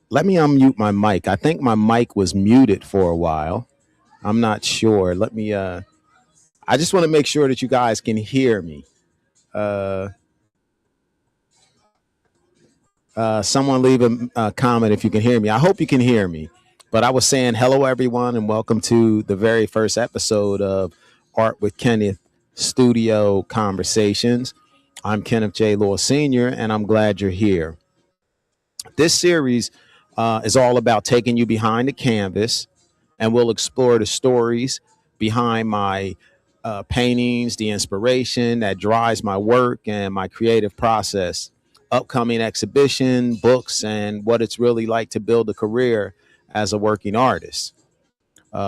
Let me unmute my mic. I think my mic was muted for a while. I'm not sure. I just want to make sure that you guys can hear me. Uh, Someone leave a comment if you can hear me. I hope you can hear me. But I was saying hello, everyone, and welcome to the very first episode of Art with Kenneth Studio Conversations. I'm Kenneth J. Law Sr., and I'm glad you're here. This series is all about taking you behind the canvas, and we'll explore the stories behind my paintings, the inspiration that drives my work and my creative process, upcoming exhibition, books, and what it's really like to build a career as a working artist.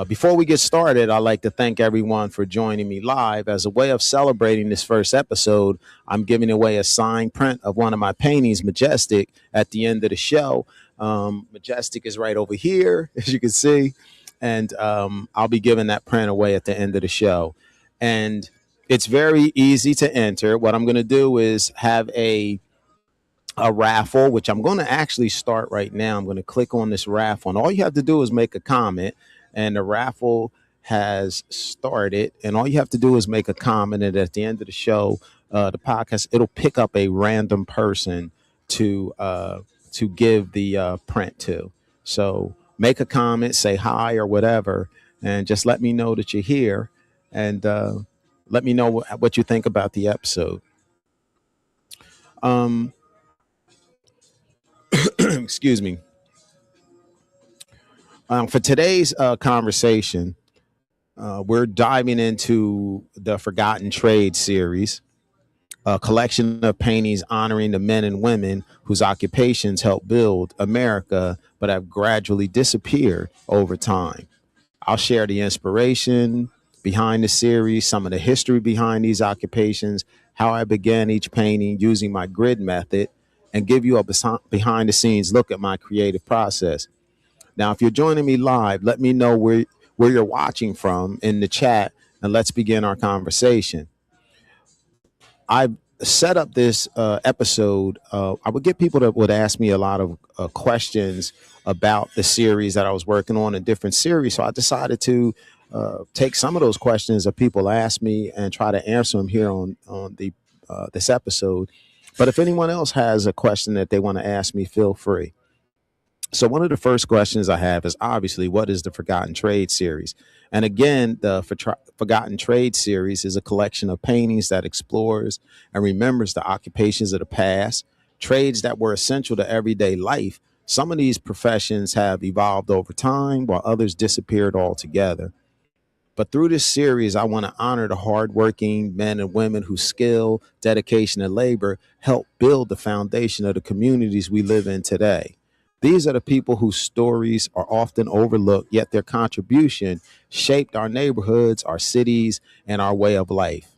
Before we get started, I'd like to thank everyone for joining me live. As a way of celebrating this first episode, I'm giving away a signed print of one of my paintings, Majestic, at the end of the show. Majestic is right over here, as you can see. And I'll be giving that print away at the end of the show. And it's very easy to enter. What I'm going to do is have a raffle, which I'm going to actually start right now. I'm going to click on this raffle, and all you have to do is make a comment, and the raffle has started. And all you have to do is make a comment, and at the end of the show, the podcast, it'll pick up a random person to give the print to. So make a comment, say hi or whatever, and just let me know that you're here, and let me know what you think about the episode. Um, excuse me. For today's conversation, we're diving into the Forgotten Trade series, a collection of paintings honoring the men and women whose occupations helped build America but have gradually disappeared over time. I'll share the inspiration behind the series, some of the history behind these occupations, how I began each painting using my grid method, and give you a behind the scenes look at my creative process. Now, if you're joining me live, let me know where you're watching from in the chat, and let's begin our conversation. I've set up this episode. I would get people that would ask me a lot of questions about the series that I was working on in different series. So I decided to take some of those questions that people ask me and try to answer them here on the this episode. But if anyone else has a question that they want to ask me, feel free. So one of the first questions I have is obviously, what is the Forgotten Trade series? And again, the Forgotten Trade series is a collection of paintings that explores and remembers the occupations of the past, trades that were essential to everyday life. Some of these professions have evolved over time, while others disappeared altogether. But through this series, I want to honor the hardworking men and women whose skill, dedication, and labor help build the foundation of the communities we live in today. These are the people whose stories are often overlooked, yet their contribution shaped our neighborhoods, our cities, and our way of life.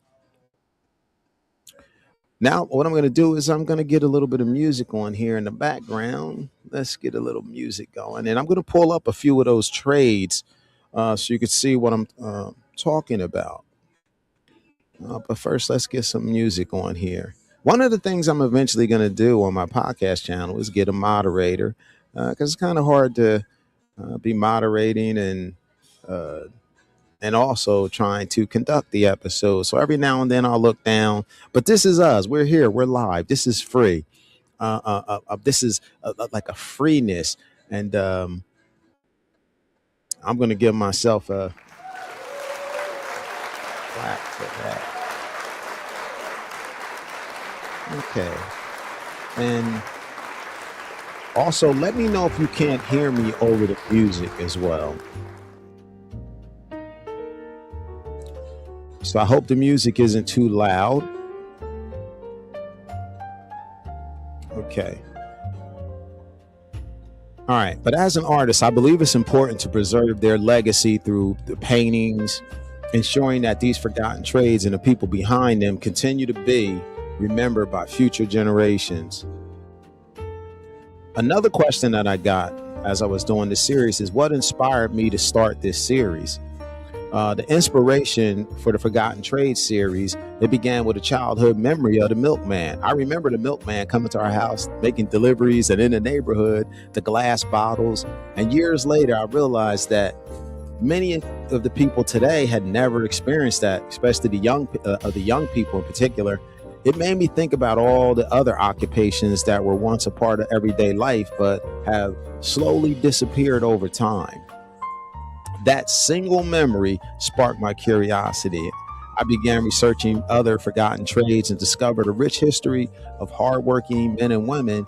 Now, what I'm going to do is I'm going to get a little bit of music on here in the background. Let's get a little music going. And I'm going to pull up a few of those trades so you can see what I'm talking about. But first, let's get some music on here. One of the things I'm eventually going to do on my podcast channel is get a moderator, because it's kind of hard to be moderating uh, and also trying to conduct the episode. So every now and then I'll look down. But this is us. We're here. We're live. This is free. This is like a freeness. And I'm going to give myself a clap for that. Okay. And also, let me know if you can't hear me over the music as well. So I hope the music isn't too loud. Okay. All right. But as an artist, I believe it's important to preserve their legacy through the paintings, ensuring that these forgotten trades and the people behind them continue to be remembered by future generations. Another question that I got as I was doing this series is what inspired me to start this series? The inspiration for the Forgotten Trade series, it began with a childhood memory of the milkman. I remember the milkman coming to our house, making deliveries, and in the neighborhood, the glass bottles. And years later, I realized that many of the people today had never experienced that, especially the young people in particular. It made me think about all the other occupations that were once a part of everyday life, but have slowly disappeared over time. That single memory sparked my curiosity. I began researching other forgotten trades and discovered a rich history of hardworking men and women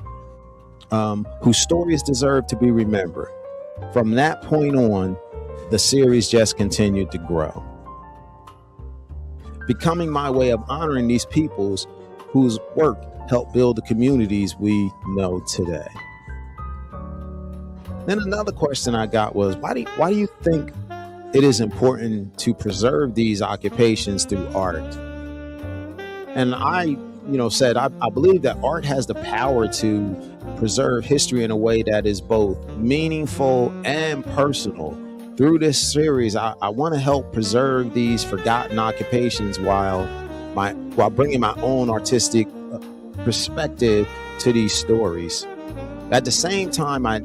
whose stories deserve to be remembered. From that point on, the series just continued to grow, becoming my way of honoring these peoples whose work helped build the communities we know today. Then another question I got was, why do you think it is important to preserve these occupations through art? And I said, I believe that art has the power to preserve history in a way that is both meaningful and personal. Through this series, I want to help preserve these forgotten occupations while bringing my own artistic perspective to these stories. At the same time, I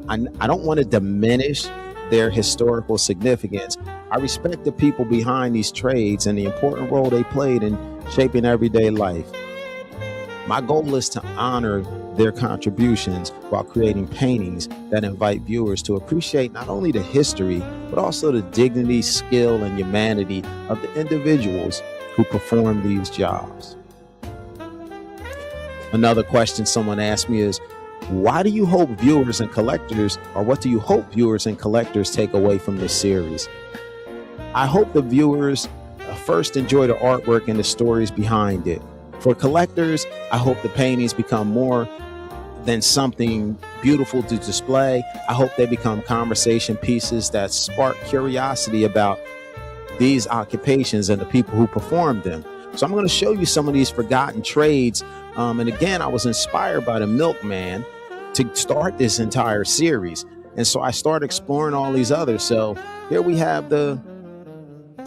don't want to diminish their historical significance. I respect the people behind these trades and the important role they played in shaping everyday life. My goal is to honor their contributions while creating paintings that invite viewers to appreciate not only the history, but also the dignity, skill, and humanity of the individuals who perform these jobs. Another question someone asked me is, what do you hope viewers and collectors take away from this series? I hope the viewers first enjoy the artwork and the stories behind it. For collectors, I hope the paintings become more than something beautiful to display. I hope they become conversation pieces that spark curiosity about these occupations and the people who perform them. So I'm going to show you some of these forgotten trades. And again, I was inspired by the milkman to start this entire series. And so I started exploring all these others. So here we have the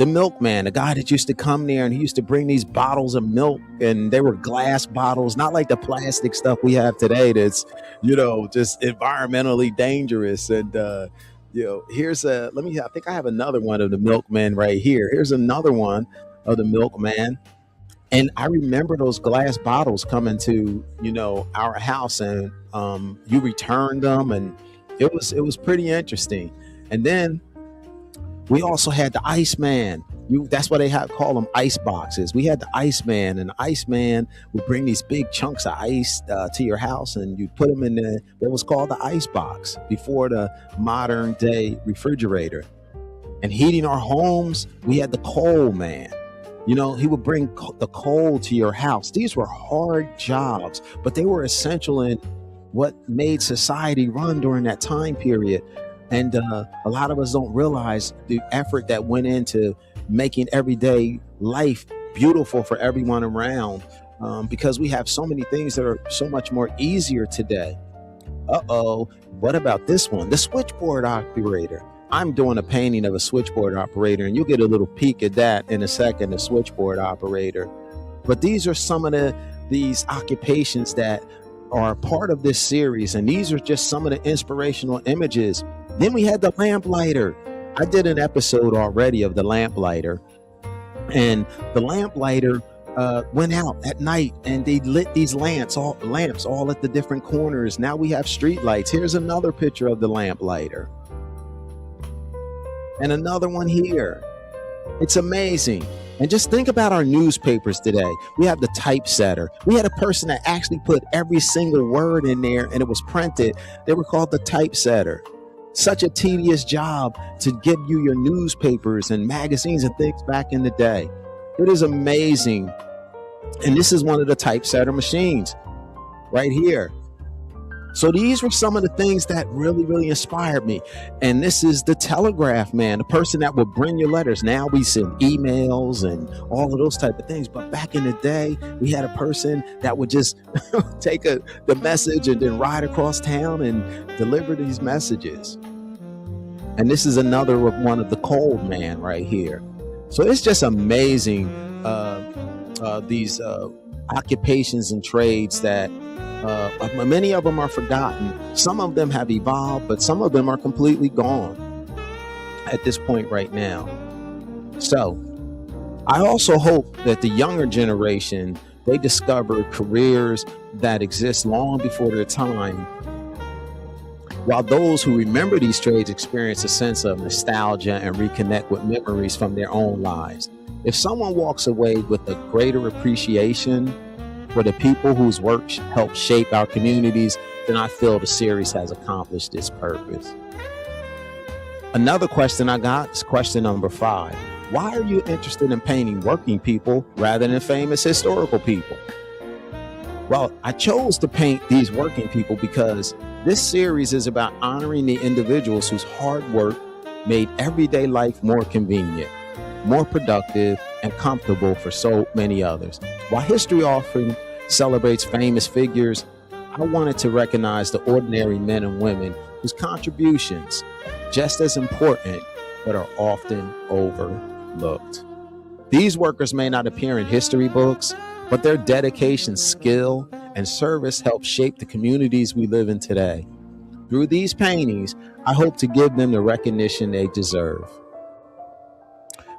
milkman, the guy that used to come there and he used to bring these bottles of milk, and they were glass bottles, not like the plastic stuff we have today that's, just environmentally dangerous. And, here's I think I have another one of the milkman right here. Here's another one of the milkman. And I remember those glass bottles coming to, our house, and you returned them, and it was pretty interesting. And then we also had the Iceman. That's why they call them ice boxes. We had the Iceman, and the Iceman would bring these big chunks of ice to your house, and you'd put them in what was called the ice box before the modern day refrigerator. And heating our homes, we had the coal man. He would bring the coal to your house. These were hard jobs, but they were essential in what made society run during that time period. And a lot of us don't realize the effort that went into making everyday life beautiful for everyone around, because we have so many things that are so much more easier today. What about this one? The Switchboard Operator. I'm doing a painting of a switchboard operator, and you'll get a little peek at that in a second, the switchboard operator. But these are some of these occupations that are part of this series, and these are just some of the inspirational images. Then we had the lamplighter. I did an episode already of the lamplighter, and the lamplighter went out at night and they lit these lamps all at the different corners. Now we have street lights. Here's another picture of the lamplighter. And another one here. It's amazing. And just think about our newspapers today. We have the typesetter. We had a person that actually put every single word in there and it was printed. They were called the typesetter. Such a tedious job to give you your newspapers and magazines and things back in the day. It is amazing. And this is one of the typesetter machines right here. So these were some of the things that really, really inspired me. And this is the telegraph man, the person that would bring your letters. Now we send emails and all of those type of things. But back in the day, we had a person that would just take the message and then ride across town and deliver these messages. And this is another one of the coal man right here. So it's just amazing, these occupations and trades that many of them are forgotten. Some of them have evolved, but some of them are completely gone at this point right now. So I also hope that the younger generation, they discover careers that exist long before their time, while those who remember these trades experience a sense of nostalgia and reconnect with memories from their own lives. If someone walks away with a greater appreciation for the people whose work help shape our communities, then I feel the series has accomplished its purpose. Another question I got is question number 5. Why are you interested in painting working people rather than famous historical people? Well, I chose to paint these working people because this series is about honoring the individuals whose hard work made everyday life more convenient, more productive, and comfortable for so many others. While history often celebrates famous figures, I wanted to recognize the ordinary men and women whose contributions, just as important, but are often overlooked. These workers may not appear in history books, but their dedication, skill, and service help shape the communities we live in today. Through these paintings, I hope to give them the recognition they deserve.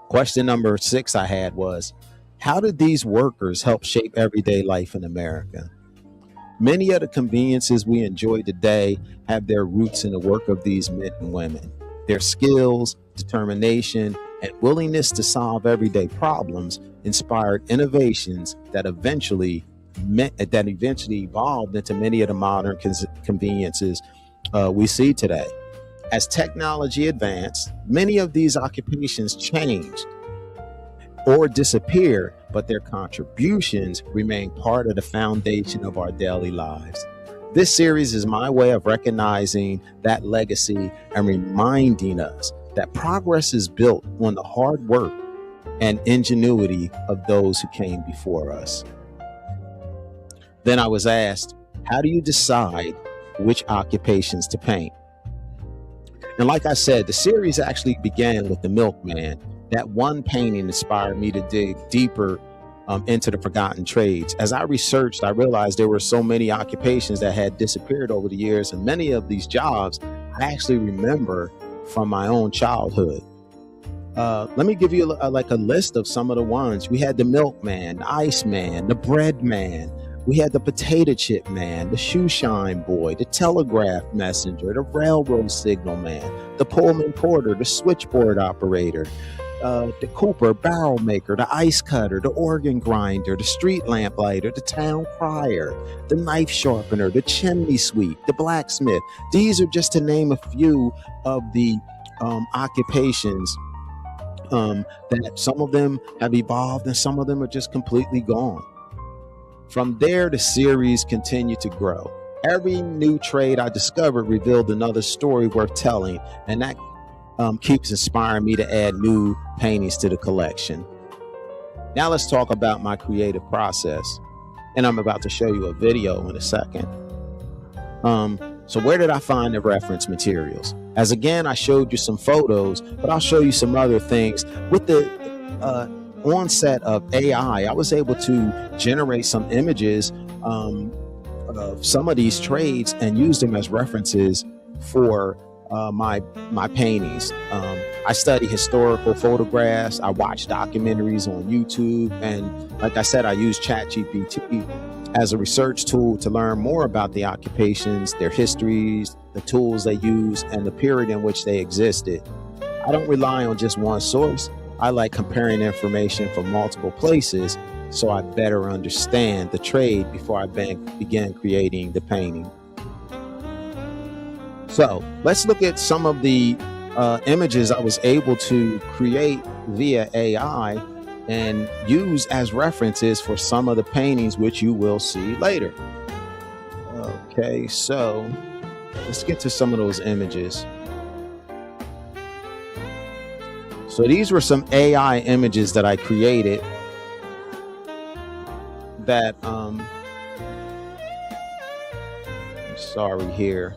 Question number 6 I had was, how did these workers help shape everyday life in America? Many of the conveniences we enjoy today have their roots in the work of these men and women. Their skills, determination, and willingness to solve everyday problems inspired innovations that eventually evolved into many of the modern conveniences we see today. As technology advanced, many of these occupations changed or disappeared, but their contributions remain part of the foundation of our daily lives. This series is my way of recognizing that legacy and reminding us that progress is built on the hard work and ingenuity of those who came before us. Then I was asked, how do you decide which occupations to paint? And like I said, the series actually began with the milkman. That one painting inspired me to dig deeper into the forgotten trades. As I researched, I realized there were so many occupations that had disappeared over the years, and many of these jobs I actually remember from my own childhood. Let me give you a list of some of the ones. We had the milkman, the iceman, the bread man. We had the potato chip man, the shoeshine boy, the telegraph messenger, the railroad signalman, the Pullman porter, the switchboard operator, the cooper, barrel maker, the ice cutter, the organ grinder, the street lamplighter, the town crier, the knife sharpener, the chimney sweep, the blacksmith. These are just to name a few of the occupations that some of them have evolved and some of them are just completely gone. From there, the series continued to grow. Every new trade I discovered revealed another story worth telling, and that keeps inspiring me to add new paintings to the collection. Now let's talk about my creative process, and I'm about to show you a video in a second. So where did I find the reference materials? As again, I showed you some photos, but I'll show you some other things. With the onset of AI, I was able to generate some images of some of these trades and use them as references for my paintings. I study historical photographs. I watch documentaries on YouTube, and like I said, I use ChatGPT as a research tool to learn more about the occupations, their histories, the tools they use, and the period in which they existed. I don't rely on just one source. I like comparing information from multiple places so I better understand the trade before I begin creating the painting. So let's look at some of the images I was able to create via AI and use as references for some of the paintings which you will see later. Okay, so let's get to some of those images. So these were some AI images that I created that, I'm sorry here.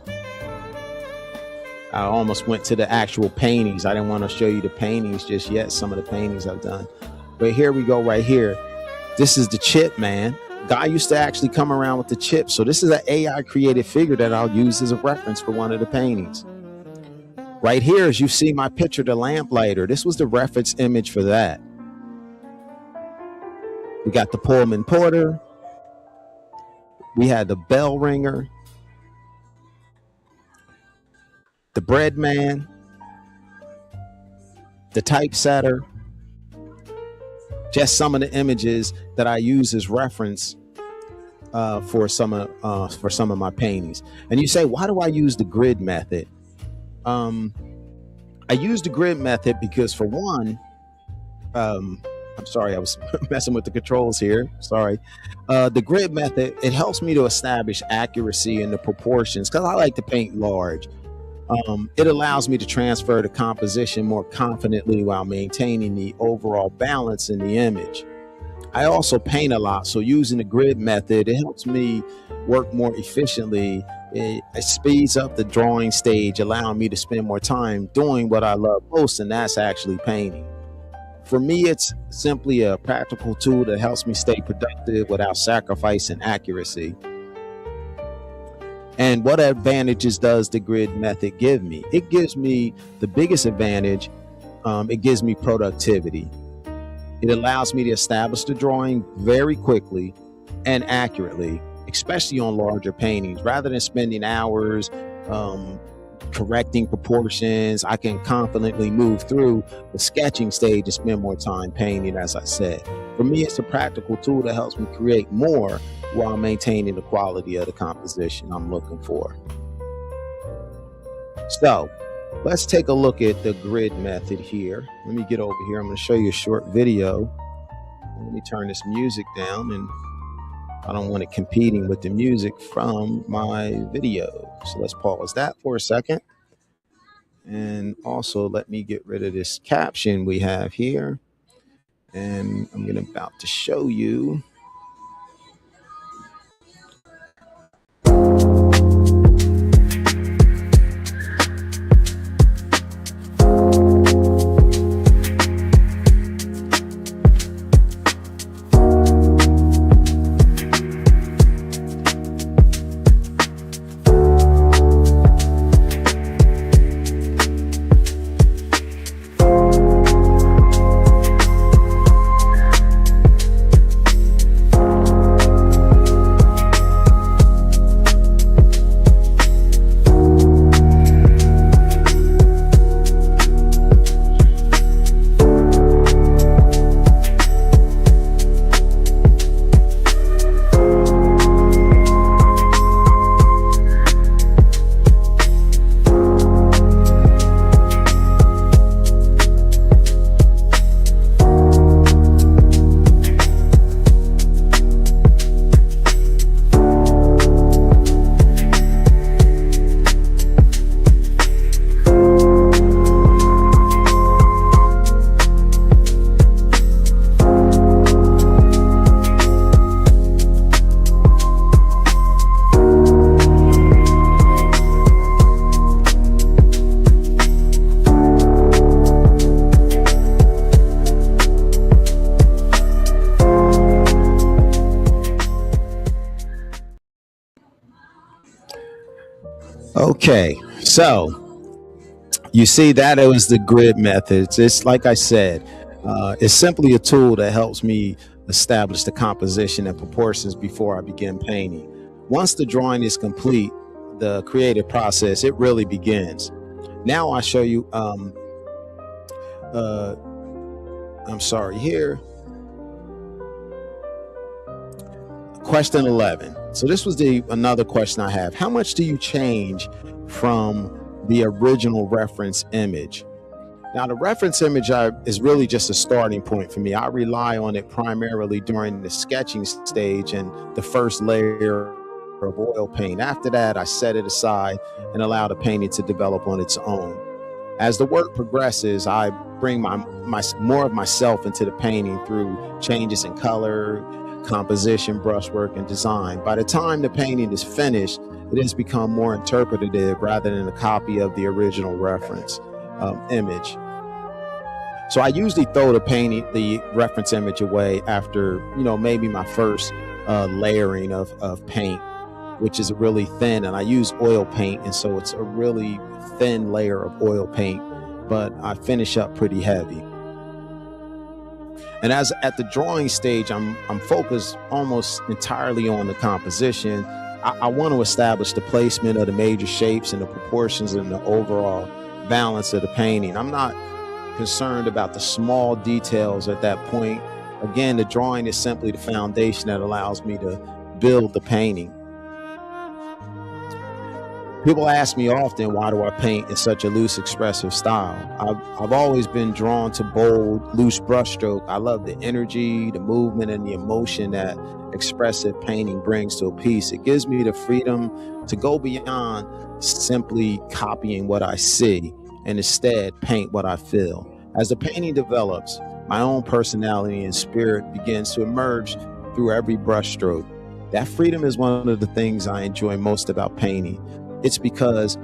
I almost went to the actual paintings. I didn't want to show you the paintings just yet, some of the paintings I've done. But here we go right here. This is the chip, man. Guy used to actually come around with the chip. So this is an AI created figure that I'll use as a reference for one of the paintings. Right here, as you see my picture, the lamplighter. This was the reference image for that. We got the Pullman Porter. We had the bell ringer, the bread man, the typesetter. Just some of the images that I use as reference for some of my paintings. And you say, why do I use the grid method? I use the grid method because, for one, I'm sorry, I was messing with the controls here. Sorry. The grid method, it helps me to establish accuracy in the proportions because I like to paint large. It allows me to transfer the composition more confidently while maintaining the overall balance in the image. I also paint a lot, so using the grid method, it helps me work more efficiently. It speeds up the drawing stage, allowing me to spend more time doing what I love most, and that's actually painting. For me, it's simply a practical tool that helps me stay productive without sacrificing accuracy. And what advantages does the grid method give me? It gives me the biggest advantage. It gives me productivity. It allows me to establish the drawing very quickly and accurately, especially on larger paintings. Rather than spending hours correcting proportions, I can confidently move through the sketching stage and spend more time painting, as I said. For me, it's a practical tool that helps me create more while maintaining the quality of the composition I'm looking for. So let's take a look at the grid method here. Let me get over here. I'm going to show you a short video. Let me turn this music down, and I don't want it competing with the music from my video. So let's pause that for a second. And also let me get rid of this caption we have here. And I'm about to show you. Okay, so you see that it was the grid method. It's like I said, it's simply a tool that helps me establish the composition and proportions before I begin painting. Once the drawing is complete, the creative process, it really begins. Now I show you, I'm sorry, here. Question 11. So this was another question I have. How much do you change from the original reference image? Now, the reference image is really just a starting point for me. I rely on it primarily during the sketching stage and the first layer of oil paint. After that, I set it aside and allow the painting to develop on its own. As the work progresses, I bring more of myself into the painting through changes in color, composition, brushwork, and design. By the time the painting is finished, it has become more interpretative rather than a copy of the original reference image. So I usually throw the reference image away after, maybe my first layering of paint, which is really thin. And I use oil paint, and so it's a really thin layer of oil paint, but I finish up pretty heavy. And as at the drawing stage, I'm focused almost entirely on the composition. I want to establish the placement of the major shapes and the proportions and the overall balance of the painting. I'm not concerned about the small details at that point. Again, the drawing is simply the foundation that allows me to build the painting. People ask me often, why do I paint in such a loose, expressive style? I've always been drawn to bold, loose brushstroke. I love the energy, the movement, and the emotion that expressive painting brings to a piece. It gives me the freedom to go beyond simply copying what I see and instead paint what I feel. As the painting develops, my own personality and spirit begins to emerge through every brushstroke. That freedom is one of the things I enjoy most about painting. It's because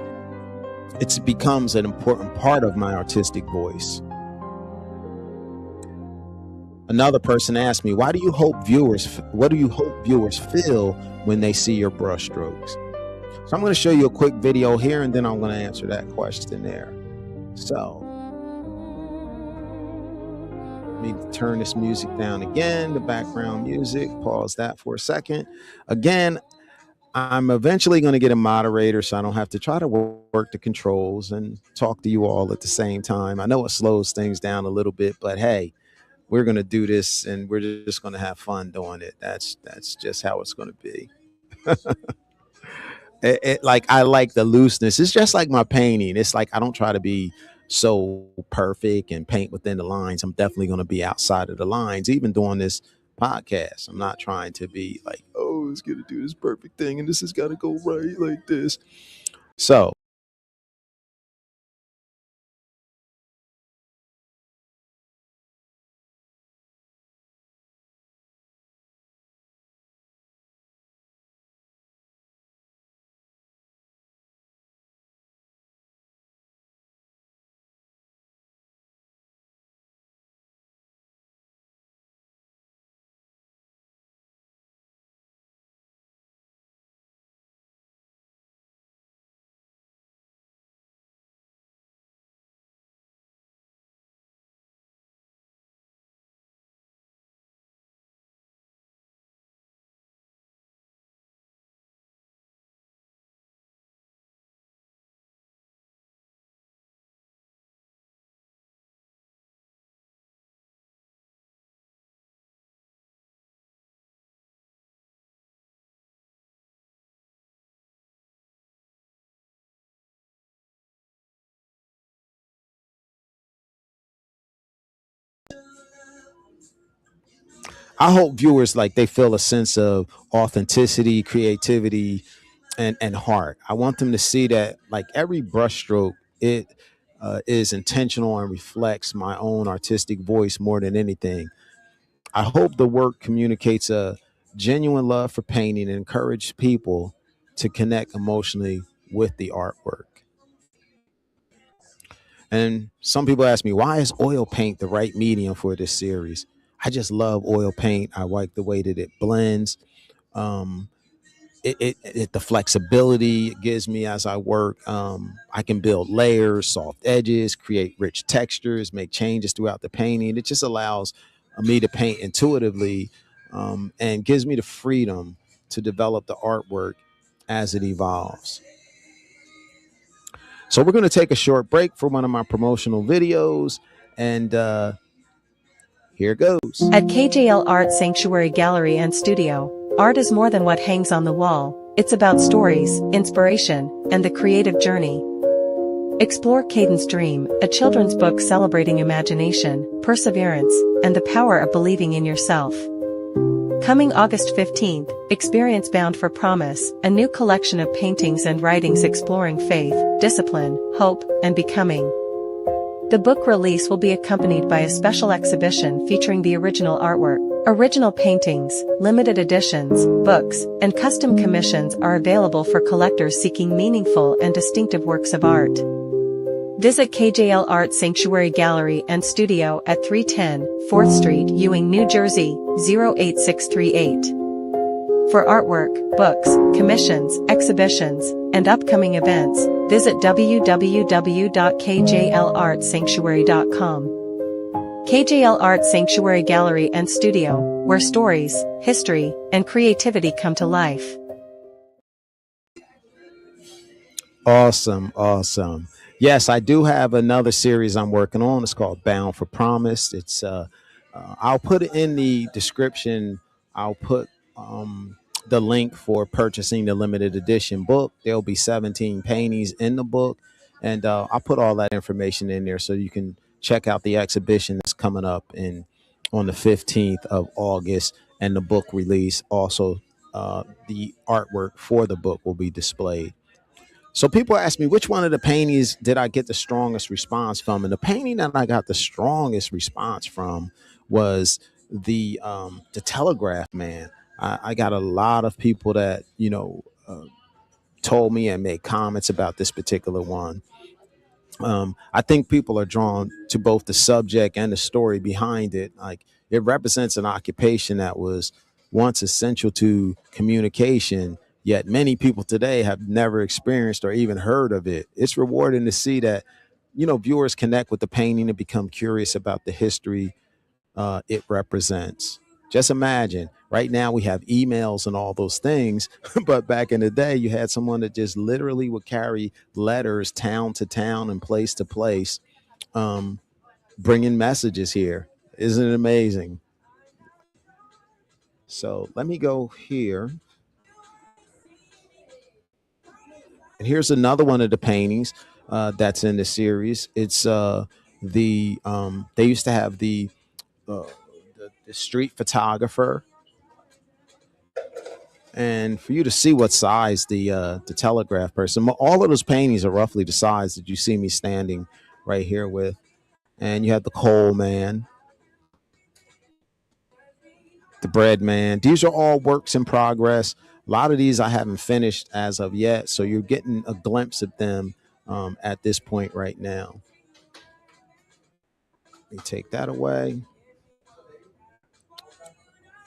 it becomes an important part of my artistic voice. Another person asked me, what do you hope viewers feel when they see your brushstrokes? So I'm going to show you a quick video here, and then I'm going to answer that question there. So let me turn this music down again, the background music, pause that for a second. Again, I'm eventually going to get a moderator so I don't have to try to work the controls and talk to you all at the same time. I know it slows things down a little bit, but hey, we're going to do this and we're just going to have fun doing it. That's just how it's going to be. I like the looseness. It's just like my painting. It's like I don't try to be so perfect and paint within the lines. I'm definitely going to be outside of the lines, even doing this podcast. I'm not trying to be like, oh, it's gonna do this perfect thing and this has got to go right like this. So I hope viewers they feel a sense of authenticity, creativity, and heart. I want them to see that every brushstroke, it is intentional and reflects my own artistic voice more than anything. I hope the work communicates a genuine love for painting and encourage people to connect emotionally with the artwork. And some people ask me, why is oil paint the right medium for this series? I just love oil paint. I like the way that it blends. Um, the flexibility it gives me as I work. I can build layers, soft edges, create rich textures, make changes throughout the painting. It just allows me to paint intuitively, and gives me the freedom to develop the artwork as it evolves. So we're going to take a short break for one of my promotional videos, and here goes. At KJL Art Sanctuary Gallery and Studio, art is more than what hangs on the wall. It's about stories, inspiration, and the creative journey. Explore Caden's Dream, a children's book celebrating imagination, perseverance, and the power of believing in yourself. Coming August 15th, experience Bound for Promise, a new collection of paintings and writings exploring faith, discipline, hope, and becoming. The book release will be accompanied by a special exhibition featuring the original artwork. Original paintings, limited editions, books, and custom commissions are available for collectors seeking meaningful and distinctive works of art. Visit KJL Art Sanctuary Gallery and Studio at 310 4th Street, Ewing, New Jersey, 08638. For artwork, books, commissions, exhibitions, and upcoming events, visit www.kjlartsanctuary.com. KJL Art Sanctuary Gallery and Studio, where stories, history, and creativity come to life. Awesome, awesome. Yes, I do have another series I'm working on. It's called Bound for Promise. I'll put it in the description. I'll put the link for purchasing the limited edition book. There'll be 17 paintings in the book, and I'll put all that information in there so you can check out the exhibition that's coming up in on the 15th of August, and the book release. Also, the artwork for the book will be displayed. So people ask me which one of the paintings did I get the strongest response from, and the painting that I got the strongest response from was the Telegraph Man. I got a lot of people that told me and made comments about this particular one. I think people are drawn to both the subject and the story behind it. Like, it represents an occupation that was once essential to communication, yet many people today have never experienced or even heard of it. It's rewarding to see that, viewers connect with the painting and become curious about the history it represents. Just imagine, right now we have emails and all those things, but back in the day, you had someone that just literally would carry letters town to town and place to place, um, bringing messages here. Isn't it amazing? So let me go here. And here's another one of the paintings that's in the series. It's they used to have uh, the street photographer, and for you to see what size the telegraph person, all of those paintings are roughly the size that you see me standing right here with. And you have the coal man, the bread man. These are all works in progress. A lot of these I haven't finished as of yet, so you're getting a glimpse of them at this point right now. Let me take that away,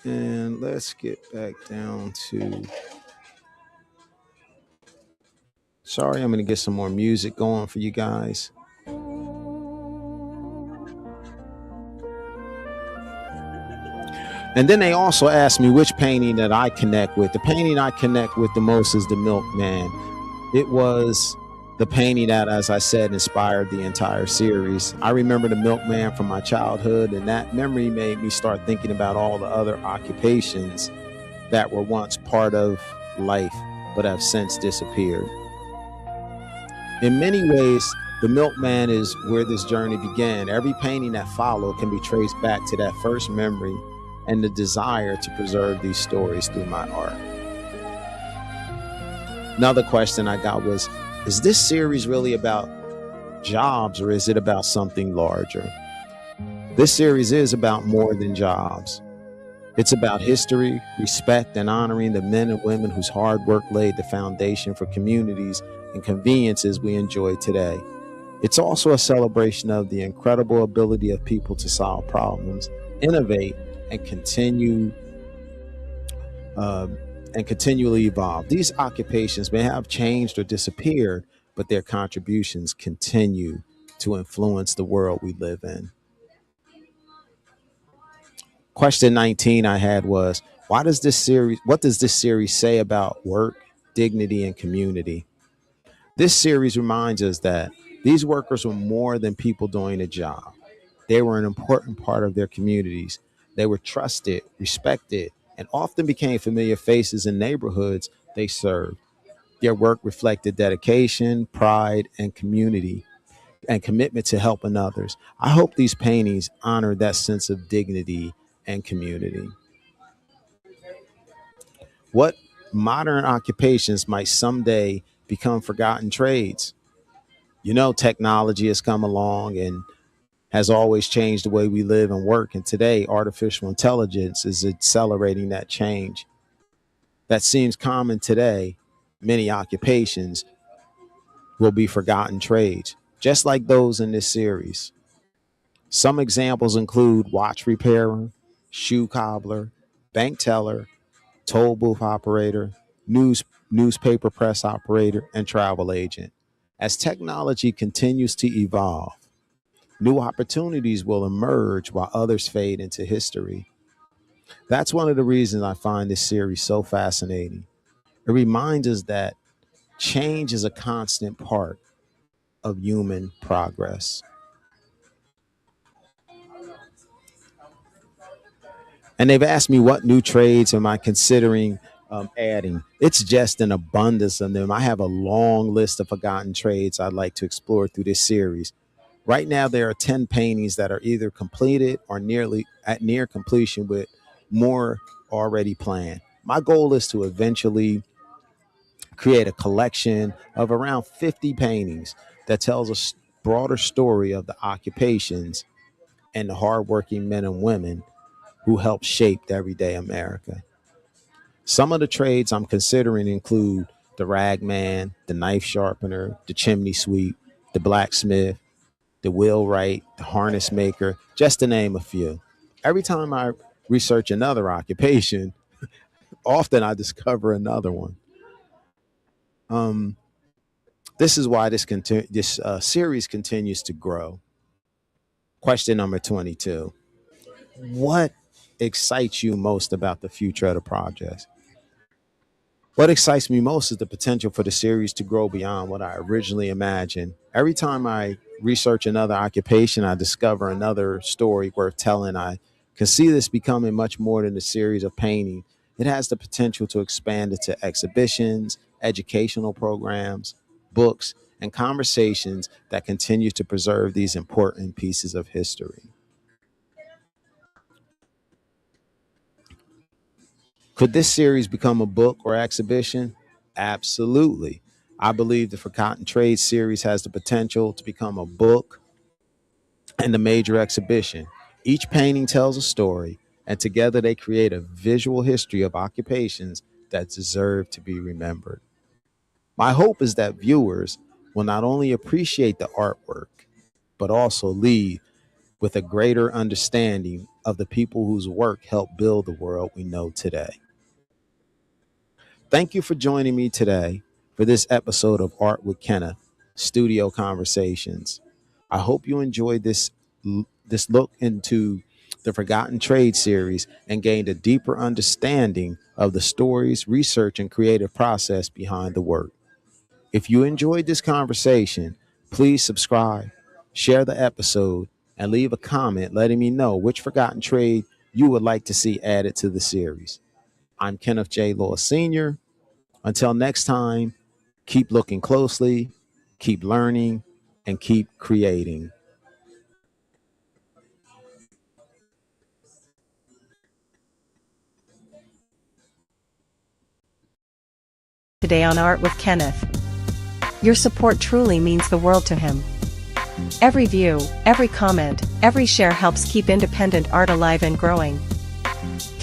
and let's get back down to. Sorry, I'm going to get some more music going for you guys. And then they also asked me which painting that I connect with. The painting I connect with the most is the Milkman. It was the painting that, as I said, inspired the entire series. I remember the Milkman from my childhood, and that memory made me start thinking about all the other occupations that were once part of life but have since disappeared. In many ways, the Milkman is where this journey began. Every painting that followed can be traced back to that first memory and the desire to preserve these stories through my art. Another question I got was, is this series really about jobs, or is it about something larger? This series is about more than jobs. It's about history, respect, and honoring the men and women whose hard work laid the foundation for communities and conveniences we enjoy today. It's also a celebration of the incredible ability of people to solve problems, innovate, and continually evolve. These occupations may have changed or disappeared, but their contributions continue to influence the world we live in. Question 19 I had was, what does this series say about work, dignity, and community? This series reminds us that these workers were more than people doing a job. They were an important part of their communities. They were trusted, respected, and often became familiar faces in neighborhoods they served. Their work reflected dedication, pride, and community and commitment to helping others. I hope these paintings honor that sense of dignity and community. What modern occupations might someday become forgotten trades? Technology has come along and has always changed the way we live and work, and today artificial intelligence is accelerating that change. That seems common today. Many occupations will be forgotten trades, just like those in this series. Some examples include watch repairer, shoe cobbler, bank teller, toll booth operator, newspaper press operator, and travel agent. As technology continues to evolve, new opportunities will emerge while others fade into history. That's one of the reasons I find this series so fascinating. It reminds us that change is a constant part of human progress. And they've asked me what new trades am I considering adding. It's just an abundance of them. I have a long list of forgotten trades I'd like to explore through this series. Right now, there are 10 paintings that are either completed or nearly at near completion, with more already planned. My goal is to eventually create a collection of around 50 paintings that tells a broader story of the occupations and the hardworking men and women who helped shape the everyday America. Some of the trades I'm considering include the ragman, the knife sharpener, the chimney sweep, the blacksmith, the wheelwright, the harness maker, just to name a few. Every time I research another occupation, often I discover another one. Um, this is why this series continues to grow. Question number 22. What excites you most about the future of the project? What excites me most is the potential for the series to grow beyond what I originally imagined. Every time I research another occupation, I discover another story worth telling. I can see this becoming much more than a series of painting. It has the potential to expand into exhibitions, educational programs, books, and conversations that continue to preserve these important pieces of history. Could this series become a book or exhibition? Absolutely. I believe the Forgotten Trade series has the potential to become a book and a major exhibition. Each painting tells a story, and together they create a visual history of occupations that deserve to be remembered. My hope is that viewers will not only appreciate the artwork, but also leave with a greater understanding of the people whose work helped build the world we know today. Thank you for joining me today for this episode of Art with Kenneth Studio Conversations. I hope you enjoyed this look into the Forgotten Trade series and gained a deeper understanding of the stories, research, and creative process behind the work. If you enjoyed this conversation, please subscribe, share the episode, and leave a comment letting me know which forgotten trade you would like to see added to the series. I'm Kenneth J. Lewis Sr. Until next time, keep looking closely, keep learning, and keep creating. Today on Art with Kenneth. Your support truly means the world to him. Every view, every comment, every share helps keep independent art alive and growing.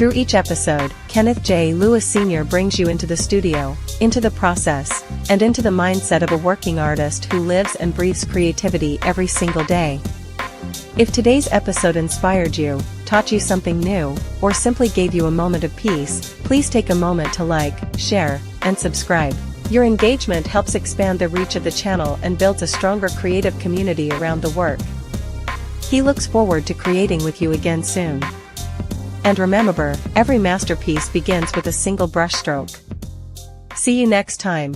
Through each episode, Kenneth J. Lewis Sr. brings you into the studio, into the process, and into the mindset of a working artist who lives and breathes creativity every single day. If today's episode inspired you, taught you something new, or simply gave you a moment of peace, please take a moment to like, share, and subscribe. Your engagement helps expand the reach of the channel and builds a stronger creative community around the work. He looks forward to creating with you again soon. And remember, every masterpiece begins with a single brushstroke. See you next time.